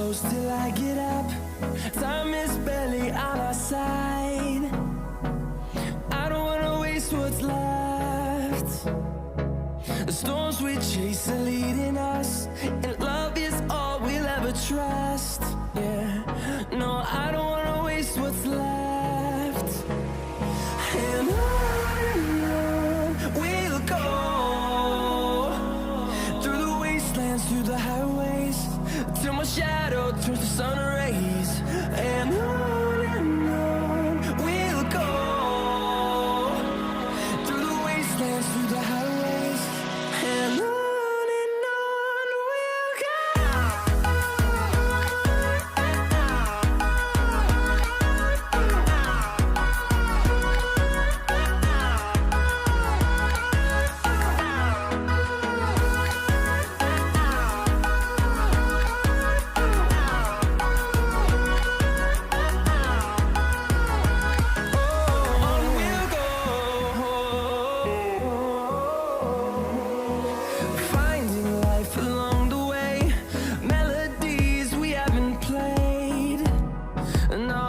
close till I get up. Time is barely on our side. I don't wanna waste what's left. The storms we chase are leading us, and love is all we'll ever trust. Yeah, no, I don't wanna waste what's left. And on we'll go, through the wastelands, through the highways, till my shadow turns to sun rays. And on we'll go, through the wastelands, through the highways, and on we'll go. Finding life along the way, melodies we haven't played. No,